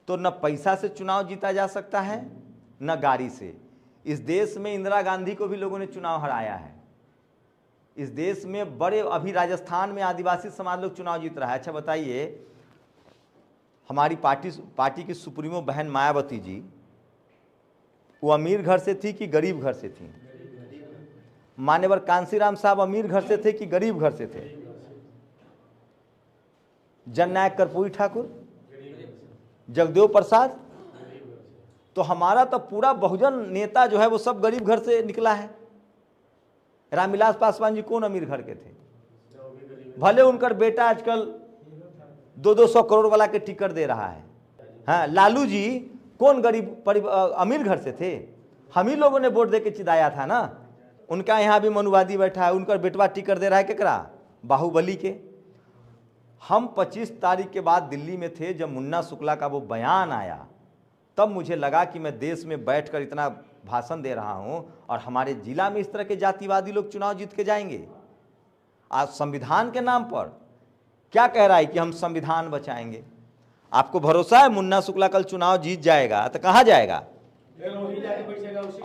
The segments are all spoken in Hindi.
तो न पैसा से चुनाव जीता जा सकता है न गाड़ी से। इस देश में इंदिरा गांधी को भी लोगों ने चुनाव हराया है। इस देश में बड़े, अभी राजस्थान में आदिवासी समाज लोग चुनाव जीत रहा है। अच्छा बताइए, हमारी पार्टी की सुप्रीमो बहन मायावती जी, वो अमीर घर से थी कि गरीब घर से थी? मान्यवर कांसीराम साहब अमीर घर से थे कि गरीब घर से थे? जननायक कर्पूरी ठाकुर, जगदेव प्रसाद, तो हमारा तो पूरा बहुजन नेता जो है वो सब गरीब घर से निकला है। रामविलास पासवान जी कौन अमीर घर के थे? भले उनका बेटा आजकल 200 करोड़ वाला के टिकट दे रहा है। हाँ, लालू जी कौन गरीब अमीर घर से थे? हम ही लोगों ने वोट दे के चिदाया था ना। उनका यहाँ भी मनुवादी बैठा है, उनका बेटवा टिकट दे रहा है केकरा? बाहुबली के। हम 25 तारीख के बाद दिल्ली में थे, जब मुन्ना शुक्ला का वो बयान आया तब मुझे लगा कि मैं देश में बैठकर इतना भाषण दे रहा हूं और हमारे जिला में इस तरह के जातिवादी लोग चुनाव जीत के जाएंगे। आज संविधान के नाम पर क्या कह रहा है कि हम संविधान बचाएंगे। आपको भरोसा है मुन्ना शुक्ला कल चुनाव जीत जाएगा तो कहां जाएगा?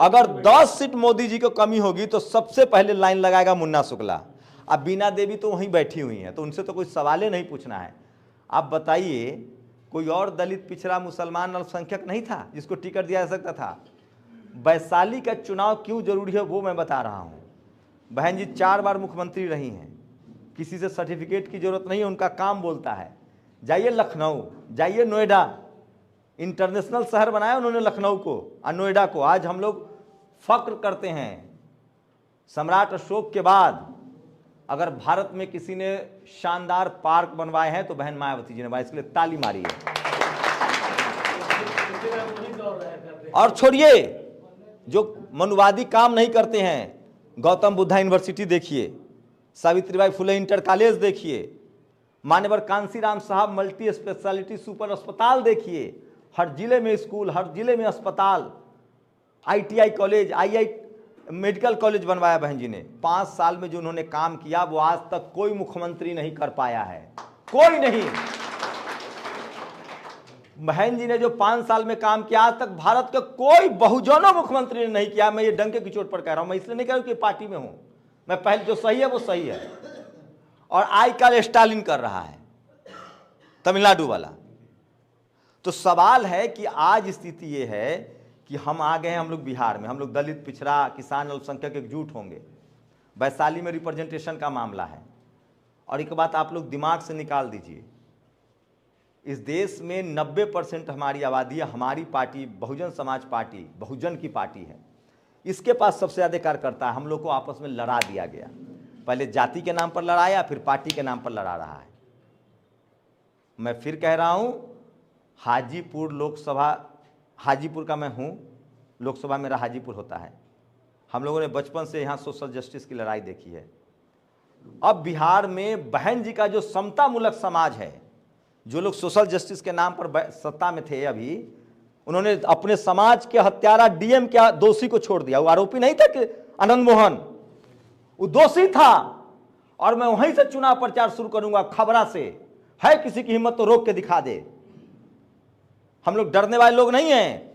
अगर 10 सीट मोदी जी को कमी होगी तो सबसे पहले लाइन लगाएगा मुन्ना शुक्ला। अब बीना देवी तो वहीं बैठी हुई हैं, तो उनसे तो कोई सवाल नहीं पूछना है। आप बताइए, कोई और दलित, पिछड़ा, मुसलमान, अल्पसंख्यक नहीं था जिसको टिकट दिया जा सकता था? वैशाली का चुनाव क्यों जरूरी है वो मैं बता रहा हूं। बहन जी 4 बार मुख्यमंत्री रही हैं, किसी से सर्टिफिकेट की जरूरत नहीं है, उनका काम बोलता है। जाइए लखनऊ, जाइए नोएडा, इंटरनेशनल शहर बनाया उन्होंने लखनऊ को और नोएडा को। आज हम लोग फक्र करते हैं, सम्राट अशोक के बाद अगर भारत में किसी ने शानदार पार्क बनवाए हैं तो बहन मायावती जी ने बनाए, इसके लिए ताली मारी है। और छोड़िए जो मनुवादी काम नहीं करते हैं, गौतम बुद्धा यूनिवर्सिटी देखिए, सावित्रीबाई फुले इंटर कॉलेज देखिए, मान्यवर कांसीराम साहब मल्टी स्पेशलिटी सुपर अस्पताल देखिए, हर जिले में स्कूल, हर जिले में अस्पताल, ITI college, II medical college बनवाया बहन जी ने। 5 साल में जो उन्होंने काम किया वो आज तक कोई मुख्यमंत्री नहीं कर पाया है, कोई नहीं। बहन जी ने जो 5 साल में काम किया आज तक भारत के कोई बहुजनों मुख्यमंत्री ने नहीं किया। मैं ये डंके की चोट पर कह रहा हूं, मैं इसलिए नहीं कह रहा हूं कि पार्टी में हूं, मैं पहले जो सही है वो सही है। और आजकल स्टालिन कर रहा है, तमिलनाडु वाला। तो सवाल है कि आज स्थिति ये है कि हम आ गए हैं, हम लोग बिहार में, हम लोग दलित, पिछड़ा, किसान, अल्पसंख्यक एकजुट होंगे। वैशाली में रिप्रेजेंटेशन का मामला है। और एक बात आप लोग दिमाग से निकाल दीजिए, इस देश में 90% हमारी आबादी है, हमारी पार्टी बहुजन समाज पार्टी बहुजन की पार्टी है, इसके पास सबसे ज़्यादा कार्यकर्ता है। हम लोग को आपस में लड़ा दिया गया, पहले जाति के नाम पर लड़ाया, फिर पार्टी के नाम पर लड़ा रहा है। मैं फिर कह रहा हूँ, हाजीपुर लोकसभा, हाजीपुर का मैं हूँ, लोकसभा मेरा हाजीपुर होता है। हम लोगों ने बचपन से यहाँ सोशल जस्टिस की लड़ाई देखी है। अब बिहार में बहन जी का जो समतामूलक समाज है, जो लोग सोशल जस्टिस के नाम पर सत्ता में थे अभी, उन्होंने अपने समाज के हत्यारा DM के दोषी को छोड़ दिया। वो आरोपी नहीं था कि आनंद मोहन, वो दोषी था। और मैं वहीं से चुनाव प्रचार शुरू करूंगा, खबरा से है किसी की हिम्मत तो रोक के दिखा दे। हम लोग डरने वाले लोग नहीं हैं।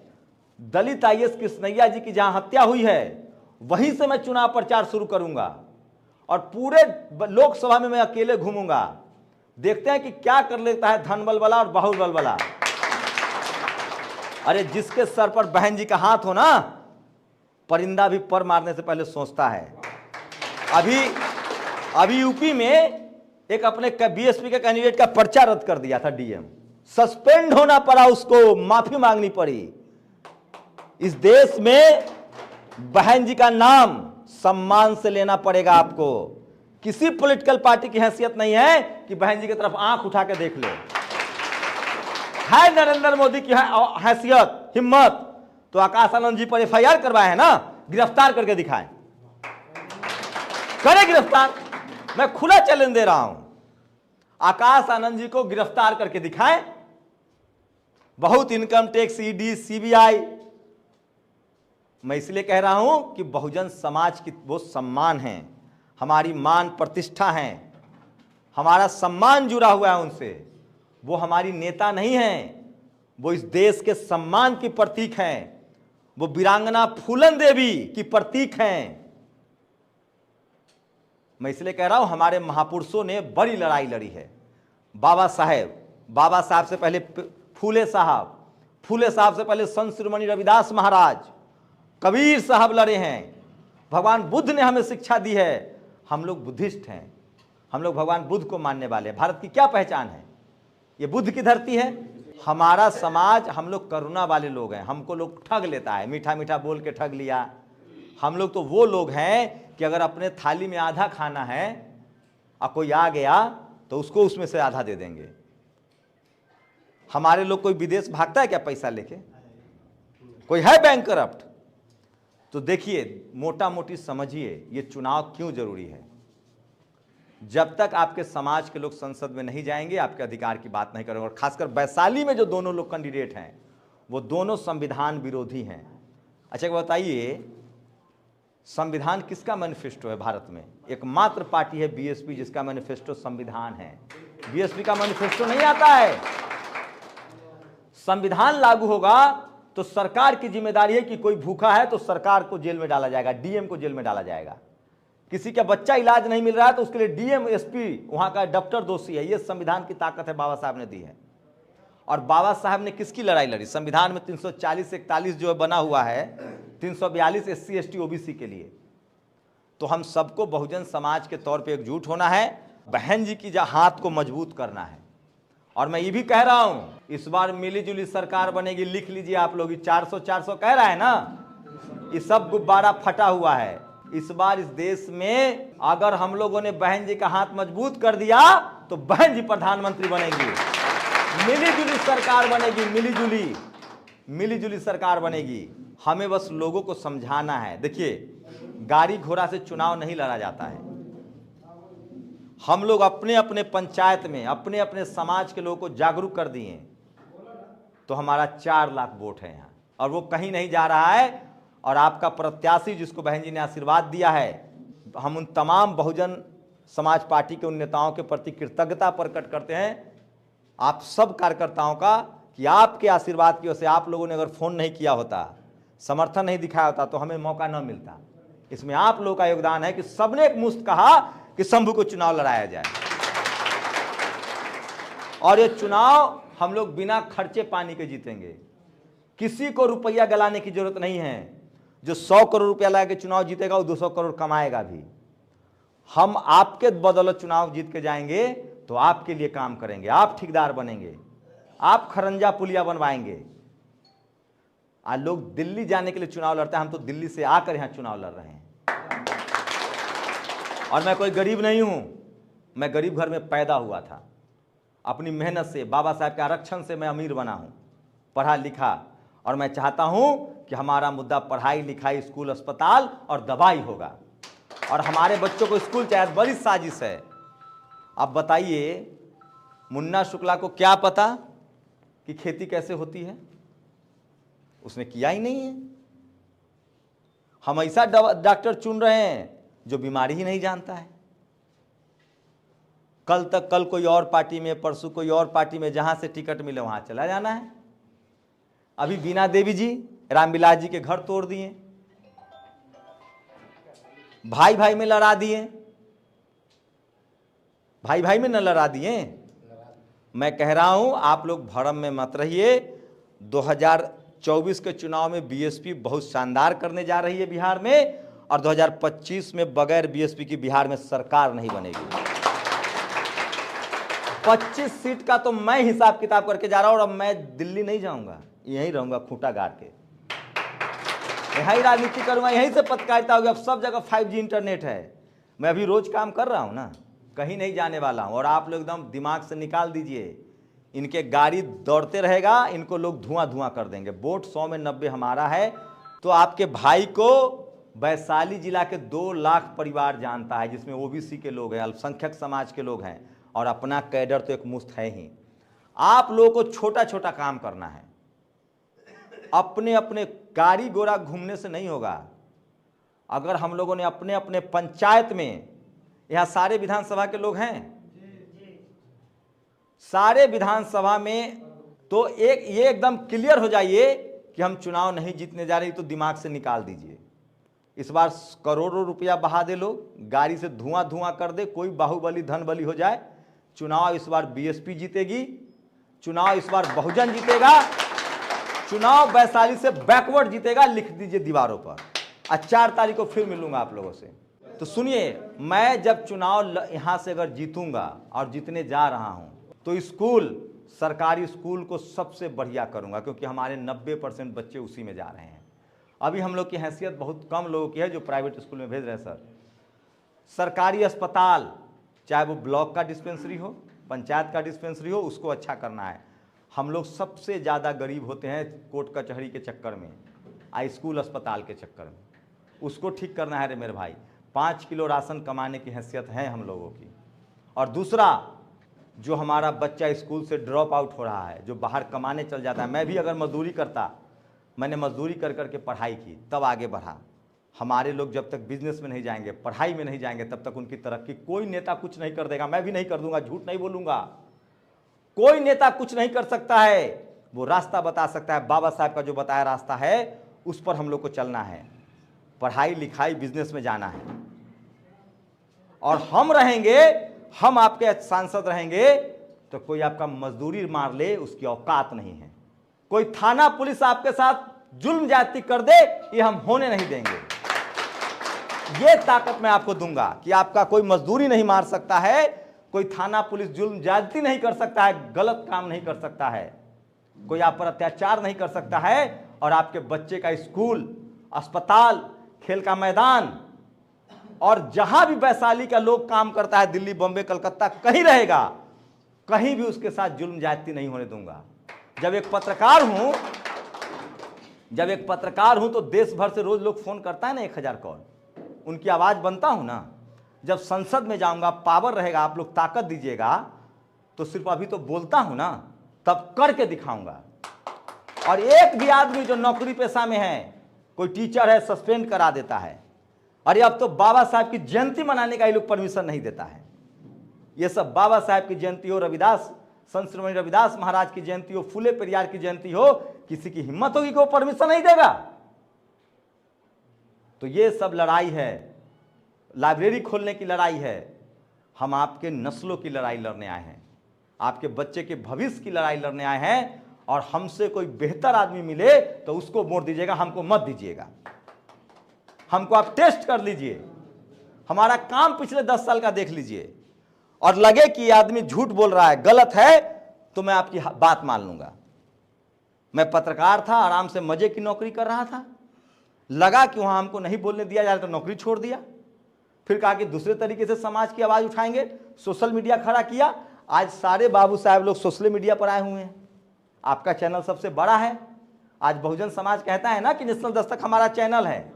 दलित IAS कृष्णैया जी की जहां हत्या हुई है वहीं से मैं चुनाव प्रचार शुरू करूंगा और पूरे लोकसभा में मैं अकेले घूमूंगा। देखते हैं कि क्या कर लेता है धनबल वाला और बाहुबल वाला। अरे जिसके सर पर बहन जी का हाथ हो ना, परिंदा भी पर मारने से पहले सोचता है। अभी यूपी में एक अपने BSP के कैंडिडेट का पर्चा रद्द कर दिया था DM, सस्पेंड होना पड़ा उसको, माफी मांगनी पड़ी। इस देश में बहन जी का नाम सम्मान से लेना पड़ेगा आपको। किसी पॉलिटिकल पार्टी की हैसियत नहीं है कि बहन जी की तरफ आंख उठा के देख ले। है नरेंद्र मोदी की हैसियत, हिम्मत, तो आकाश आनंद जी पर FIR करवाए है ना, गिरफ्तार करके दिखाएं, करे गिरफ्तार। मैं खुला चैलेंज दे रहा हूं, आकाश आनंद जी को गिरफ्तार करके दिखाएं। बहुत इनकम टैक्स, ED, CBI। मैं इसलिए कह रहा हूं कि बहुजन समाज की वो सम्मान है, हमारी मान प्रतिष्ठा है, हमारा सम्मान जुड़ा हुआ है उनसे। वो हमारी नेता नहीं है, वो इस देश के सम्मान की प्रतीक हैं, वो वीरांगना फूलन देवी की प्रतीक हैं। मैं इसलिए कह रहा हूं, हमारे महापुरुषों ने बड़ी लड़ाई लड़ी है। बाबा साहब से पहले फूले साहब से पहले संत शिरोमणि रविदास महाराज, कबीर साहब लड़े हैं। भगवान बुद्ध ने हमें शिक्षा दी है। हम लोग बुद्धिस्ट हैं, हम लोग भगवान बुद्ध को मानने वाले हैं। भारत की क्या पहचान है? ये बुद्ध की धरती है। हमारा समाज, हम लोग करुणा वाले लोग हैं। हमको लोग ठग लेता है, मीठा मीठा बोल के ठग लिया। हम लोग तो वो लोग हैं कि अगर अपने थाली में आधा खाना है और कोई आ गया तो उसको उसमें से आधा दे देंगे। हमारे लोग, कोई विदेश भागता है क्या पैसा लेके? कोई है बैंक करप्ट? तो देखिए, मोटा मोटी समझिए ये चुनाव क्यों जरूरी है। जब तक आपके समाज के लोग संसद में नहीं जाएंगे, आपके अधिकार की बात नहीं करेंगे। और खासकर वैशाली में जो दोनों लोग कैंडिडेट हैं, वो दोनों संविधान विरोधी हैं। अच्छा बताइए, संविधान किसका मैनिफेस्टो है भारत में? एकमात्र पार्टी है बीएसपी, जिसका मैनिफेस्टो संविधान है। बीएसपी का मैनिफेस्टो नहीं आता है। संविधान लागू होगा तो सरकार की जिम्मेदारी है कि कोई भूखा है तो सरकार को जेल में डाला जाएगा, डीएम को जेल में डाला जाएगा। किसी का बच्चा इलाज नहीं मिल रहा है तो उसके लिए डीएम, एसपी, वहां का डॉक्टर दोषी है। यह संविधान की ताकत है, बाबा साहब ने दी है। और बाबा साहब ने किसकी लड़ाई लड़ी? संविधान में 340-41 जो बना हुआ है, 342 SC ST OBC के लिए। तो हम सबको बहुजन समाज के तौर पे एकजुट होना है, बहन जी की हाथ को मजबूत करना है। और मैं ये भी कह रहा हूं, इस बार मिली जुली सरकार बनेगी। लिख लीजिए आप लोग, 400 कह रहा है ना, ये सब गुब्बारा फटा हुआ है। इस बार इस देश में अगर हम लोगों ने बहन जी का हाथ मजबूत कर दिया तो बहन जी प्रधानमंत्री बनेंगी। मिली जुली सरकार बनेगी, मिली जुली सरकार बनेगी। हमें बस लोगों को समझाना है। देखिए, गाड़ी घोड़ा से चुनाव नहीं लड़ा जाता है। हम लोग अपने अपने पंचायत में अपने अपने समाज के लोगों को जागरूक कर दिए तो हमारा 4 लाख वोट है यहाँ, और वो कहीं नहीं जा रहा है। और आपका प्रत्याशी जिसको बहन जी ने आशीर्वाद दिया है, हम उन तमाम बहुजन समाज पार्टी के उन नेताओं के प्रति कृतज्ञता प्रकट करते हैं, आप सब कार्यकर्ताओं का, कि आपके आशीर्वाद की वजह से आप लोगों ने अगर फ़ोन नहीं किया होता, समर्थन नहीं दिखाया होता तो हमें मौका न मिलता। इसमें आप लोगों का योगदान है कि सबने एक मुश्त कहा कि शंभू को चुनाव लड़ाया जाए। और ये चुनाव हम लोग बिना खर्चे पानी के जीतेंगे। किसी को रुपया गलाने की जरूरत नहीं है। जो 100 करोड़ रुपया लगा के चुनाव जीतेगा वो 200 करोड़ कमाएगा भी। हम आपके बदौलत चुनाव जीत के जाएंगे तो आपके लिए काम करेंगे, आप ठेकेदार बनेंगे, आप खरंजा पुलिया बनवाएंगे। आज लोग दिल्ली जाने के लिए चुनाव लड़ते हैं, हम तो दिल्ली से आकर यहां चुनाव लड़ रहे हैं। और मैं कोई गरीब नहीं हूं, मैं गरीब घर में पैदा हुआ था। अपनी मेहनत से, बाबा साहब के आरक्षण से मैं अमीर बना हूं, पढ़ा लिखा। और मैं चाहता हूं कि हमारा मुद्दा पढ़ाई लिखाई, स्कूल, अस्पताल और दवाई होगा। और हमारे बच्चों को स्कूल चाहिए। बड़ी साजिश है। अब बताइए, मुन्ना शुक्ला को क्या पता कि खेती कैसे होती है? उसने किया ही नहीं है। हम ऐसा डॉक्टर चुन रहे हैं जो बीमारी ही नहीं जानता है। कल कोई और पार्टी में, परसों कोई और पार्टी में, जहां से टिकट मिले वहां चला जाना है। अभी बीना देवी जी रामविलास जी के घर तोड़ दिए, भाई भाई में लड़ा दिए, भाई भाई में न लड़ा दिए। मैं कह रहा हूं, आप लोग भरम में मत रहिए। 2024 के चुनाव में बीएसपी बहुत शानदार करने जा रही है बिहार में, और 2025 में बगैर बीएसपी की बिहार में सरकार नहीं बनेगी। 25 सीट का तो मैं हिसाब किताब करके जा रहा हूं। और अब मैं दिल्ली नहीं जाऊंगा, यहीं रहूंगा खूंटा गाड़ के, यहीं राजनीति करूंगा, यहीं से पत्रकारिता होगी। अब सब जगह 5G इंटरनेट है। मैं अभी रोज काम कर रहा हूं ना, कहीं नहीं जाने वाला हूं। और आप लोग एकदम दिमाग से निकाल दीजिए, इनके गाड़ी दौड़ते रहेगा, इनको लोग धुआं धुआं कर देंगे। वोट 100 में 90 हमारा है। तो आपके भाई को वैशाली जिला के 2 लाख परिवार जानता है, जिसमें ओबीसी के लोग हैं, अल्पसंख्यक समाज के लोग हैं, और अपना कैडर तो एक मुश्त है ही। आप लोगों को छोटा छोटा काम करना है। अपने अपने गाड़ी घोड़ा घूमने से नहीं होगा। अगर हम लोगों ने अपने अपने पंचायत में, यहां सारे विधानसभा के लोग हैं, सारे विधानसभा में तो ये एकदम क्लियर हो जाइए कि हम चुनाव नहीं जीतने जा रहे, तो दिमाग से निकाल दीजिए। इस बार करोड़ों रुपया बहा दे लोग, गाड़ी से धुआं धुआं कर दे, कोई बाहुबली धन बली हो जाए, चुनाव इस बार बीएसपी जीतेगी, चुनाव इस बार बहुजन जीतेगा, चुनाव वैशाली से बैकवर्ड जीतेगा, लिख दीजिए दीवारों पर। 4 तारीख को फिर मिलूंगा आप लोगों से। तो सुनिए, मैं जब चुनाव यहां से अगर जीतूंगा और जीतने जा रहा हूं, तो स्कूल, सरकारी स्कूल को सबसे बढ़िया करूंगा, क्योंकि हमारे 90% बच्चे उसी में जा रहे हैं। अभी हम लोग की हैसियत बहुत कम लोगों की है जो प्राइवेट स्कूल में भेज रहे हैं। सर, सरकारी अस्पताल, चाहे वो ब्लॉक का डिस्पेंसरी हो, पंचायत का डिस्पेंसरी हो, उसको अच्छा करना है। हम लोग सबसे ज़्यादा गरीब होते हैं कोर्ट कचहरी के चक्कर में, स्कूल अस्पताल के चक्कर में, उसको ठीक करना है रे मेरे भाई। 5 किलो राशन कमाने की हैसियत है हम लोगों की। और दूसरा, जो हमारा बच्चा स्कूल से ड्रॉप आउट हो रहा है, जो बाहर कमाने चल जाता है, मैं भी अगर मजदूरी करता, मैंने मजदूरी कर करके पढ़ाई की, तब आगे बढ़ा। हमारे लोग जब तक बिजनेस में नहीं जाएंगे, पढ़ाई में नहीं जाएंगे, तब तक उनकी तरक्की कोई नेता कुछ नहीं कर देगा। मैं भी नहीं कर दूंगा, झूठ नहीं बोलूंगा। कोई नेता कुछ नहीं कर सकता है, वो रास्ता बता सकता है। बाबा साहब का जो बताया रास्ता है, उस पर हम लोग को चलना है। पढ़ाई लिखाई बिजनेस में जाना है, और हम रहेंगे, हम आपके सांसद रहेंगे, तो कोई आपका मजदूरी मार ले, उसकी औकात नहीं है। कोई थाना पुलिस आपके साथ जुल्म ज्यादती कर दे, ये हम होने नहीं देंगे। ये ताकत मैं आपको दूंगा कि आपका कोई मजदूरी नहीं मार सकता है, कोई थाना पुलिस जुल्म ज्यादती नहीं कर सकता है, गलत काम नहीं कर सकता है, कोई आप पर अत्याचार नहीं कर सकता है, और आपके बच्चे का स्कूल, अस्पताल, खेल का मैदान, और जहां भी वैशाली का लोग काम करता है, दिल्ली, बॉम्बे, कलकत्ता, कहीं रहेगा, कहीं भी उसके साथ जुल्म ज्यादती नहीं होने दूंगा। जब एक पत्रकार हूं तो देश भर से रोज लोग फोन करता है ना, 1000 कॉल, उनकी आवाज बनता हूं ना। जब संसद में जाऊंगा, पावर रहेगा, आप लोग ताकत दीजिएगा, तो सिर्फ अभी तो बोलता हूं ना, तब करके दिखाऊंगा। और एक भी आदमी जो नौकरी पेशा में है, कोई टीचर है, सस्पेंड करा देता है। अरे अब तो बाबा साहब की जयंती मनाने का ये लोग परमिशन नहीं देता है। ये सब बाबा साहब की जयंती हो, रविदास, संत श्रीमती रविदास महाराज की जयंती हो, फूले पेरियार की जयंती हो, किसी की हिम्मत होगी कि वो परमिशन नहीं देगा? तो ये सब लड़ाई है, लाइब्रेरी खोलने की लड़ाई है। हम आपके नस्लों की लड़ाई लड़ने आए हैं, आपके बच्चे के भविष्य की लड़ाई लड़ने आए हैं। और हमसे कोई बेहतर आदमी मिले तो उसको वोट दीजिएगा, हमको मत दीजिएगा। हमको आप टेस्ट कर लीजिए, हमारा काम पिछले 10 साल का देख लीजिए, और लगे कि ये आदमी झूठ बोल रहा है, गलत है, तो मैं आपकी बात मान लूंगा। मैं पत्रकार था, आराम से मजे की नौकरी कर रहा था, लगा कि वहां हमको नहीं बोलने दिया जाए तो नौकरी छोड़ दिया। फिर कहा कि दूसरे तरीके से समाज की आवाज उठाएंगे, सोशल मीडिया खड़ा किया। आज सारे बाबू साहब लोग सोशल मीडिया पर आए हुए हैं। आपका चैनल सबसे बड़ा है। आज बहुजन समाज कहता है ना कि नेशनल दस्तक हमारा चैनल है,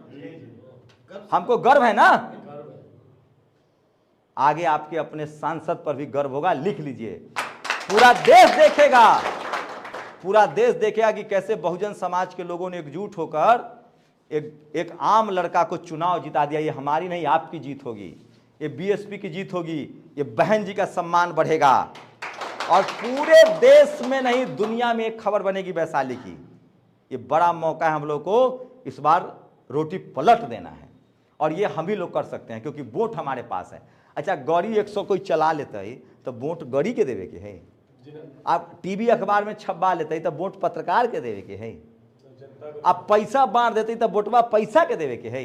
हमको गर्व है ना। आगे आपके अपने सांसद पर भी गर्व होगा, लिख लीजिए। पूरा देश देखेगा, पूरा देश देखेगा कि कैसे बहुजन समाज के लोगों ने एकजुट होकर एक आम लड़का को चुनाव जिता दिया। ये हमारी नहीं, आपकी जीत होगी, ये बीएसपी की जीत होगी, ये बहन जी का सम्मान बढ़ेगा, और पूरे देश में नहीं दुनिया में एक खबर बनेगी वैशाली की। ये बड़ा मौका है हम लोग को, इस बार रोटी पलट देना है, और ये हम ही लोग कर सकते हैं, क्योंकि वोट हमारे पास है। अच्छा, गौरी 100 कोई चला लेता है तो वोट गौरी के देवे के है। आप टीवी अखबार में छपवा लेते ही तो वोट पत्रकार के देवे के है। आप पैसा बांट देते तो वोटवा पैसा के देवे के है।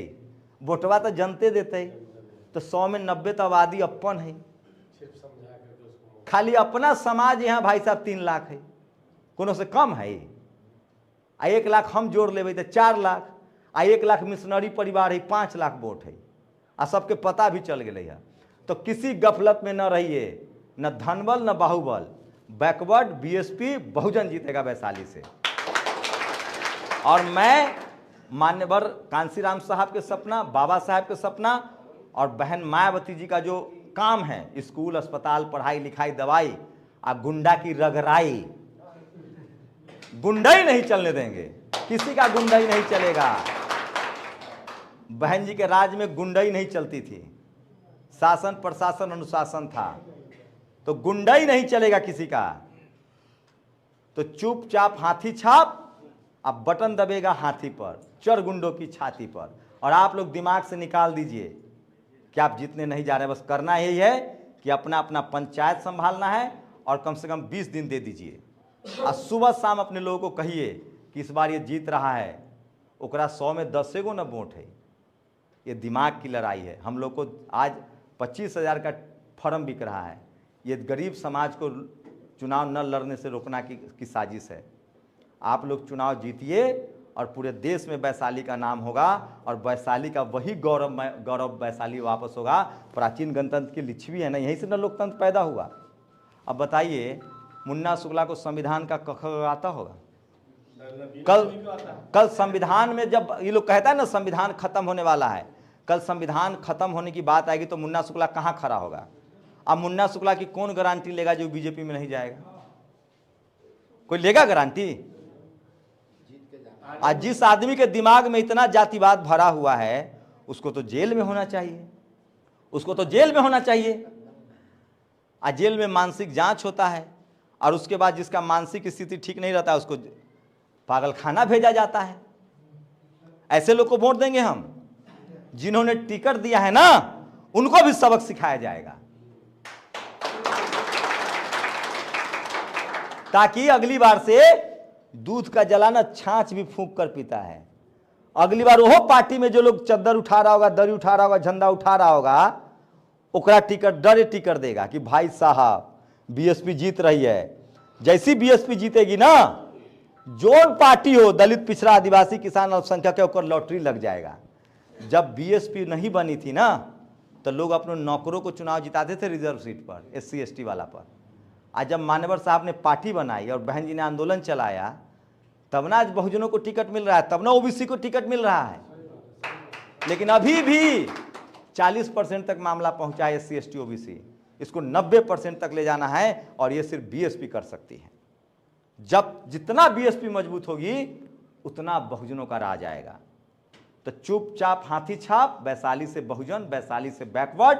वोटवा तो जनते देते ही, तो 100 में 90 तो आबादी अपन है। खाली अपना समाज यहाँ भाई साहब 3 लाख है, कोनो से कम है। 1 लाख हम जोड़ लेवे तो 4 लाख, 1 लाख मिशनरी परिवार है, 5 लाख वोट है, आ सबके पता भी चल गए है। तो किसी गफलत में न रहिए, न धनबल न बाहुबल, बैकवर्ड बीएसपी बहुजन जीतेगा वैशाली से। और मैं मान्यवर कांसीराम साहब के सपना, बाबा साहब के सपना, और बहन मायावती जी का जो काम है, स्कूल, अस्पताल, पढ़ाई लिखाई, दवाई, गुंडा की रगराई, गुंडाई नहीं चलने देंगे, किसी का गुंडाई नहीं चलेगा। बहन जी के राज में गुंडाई नहीं चलती थी, शासन प्रशासन अनुशासन था, तो गुंडाई नहीं चलेगा किसी का। तो चुपचाप हाथी छाप, अब बटन दबेगा हाथी पर, चर गुंडों की छाती पर। और आप लोग दिमाग से निकाल दीजिए कि आप जीतने नहीं जा रहे, बस करना यही है कि अपना अपना पंचायत संभालना है और कम से कम 20 दिन दे दीजिए। और सुबह शाम अपने लोगों को कहिए कि इस बार ये जीत रहा है, ओकरा 100 में 10 गो न वोट है। ये दिमाग की लड़ाई है। हम लोग को आज 25,000 का फॉर्म बिक रहा है। ये गरीब समाज को चुनाव न लड़ने से रोकना की साजिश है। आप लोग चुनाव जीतिए और पूरे देश में वैशाली का नाम होगा और वैशाली का वही गौरव वैशाली वापस होगा। प्राचीन गणतंत्र की लिच्छवी है ना, यहीं से न लोकतंत्र पैदा हुआ। अब बताइए, मुन्ना शुक्ला को संविधान का क ख आता होगा? कल संविधान में जब ये लोग कहता है ना संविधान खत्म होने वाला है, कल संविधान खत्म होने की बात आएगी तो मुन्ना शुक्ला कहाँ खड़ा होगा? अब मुन्ना शुक्ला की कौन गारंटी लेगा जो बीजेपी में नहीं जाएगा? कोई लेगा गारंटी? आज जिस आदमी के दिमाग में इतना जातिवाद भरा हुआ है उसको तो जेल में होना चाहिए, उसको तो जेल में होना चाहिए। आज जेल में मानसिक जांच होता है और उसके बाद जिसका मानसिक स्थिति ठीक नहीं रहता है उसको पागलखाना भेजा जाता है। ऐसे लोग को वोट देंगे हम? जिन्होंने टिकट दिया है ना उनको भी सबक सिखाया जाएगा, ताकि अगली बार से दूध का जलाना छाछ भी फूंक कर पीता है। अगली बार वो पार्टी में जो लोग चद्दर उठा रहा होगा, दरी उठा रहा होगा, झंडा उठा रहा होगा, ओकरा टिकट डरे टिकट देगा कि भाई साहब बीएसपी जीत रही है। जैसी बीएसपी जीतेगी ना, जो पार्टी हो, दलित, पिछड़ा, आदिवासी, किसान, अल्पसंख्यक है, ओकर लॉटरी लग जाएगा। जब बीएसपी नहीं बनी थी ना तो लोग अपने नौकरों को चुनाव जिताते थे रिजर्व सीट पर, SC ST वाला पर। आज जब मान्यवर साहब ने पार्टी बनाई और बहन जी ने आंदोलन चलाया तब ना आज बहुजनों को टिकट मिल रहा है, तब ना OBC को टिकट मिल रहा है। लेकिन अभी भी 40% तक मामला पहुंचा है SC ST OBC, इसको 90% तक ले जाना है और ये सिर्फ बीएसपी कर सकती है। जब जितना बीएसपी मजबूत होगी उतना बहुजनों का राज आएगा। तो चुपचाप हाथी छाप, वैशाली से बहुजन, वैशाली से बैकवर्ड।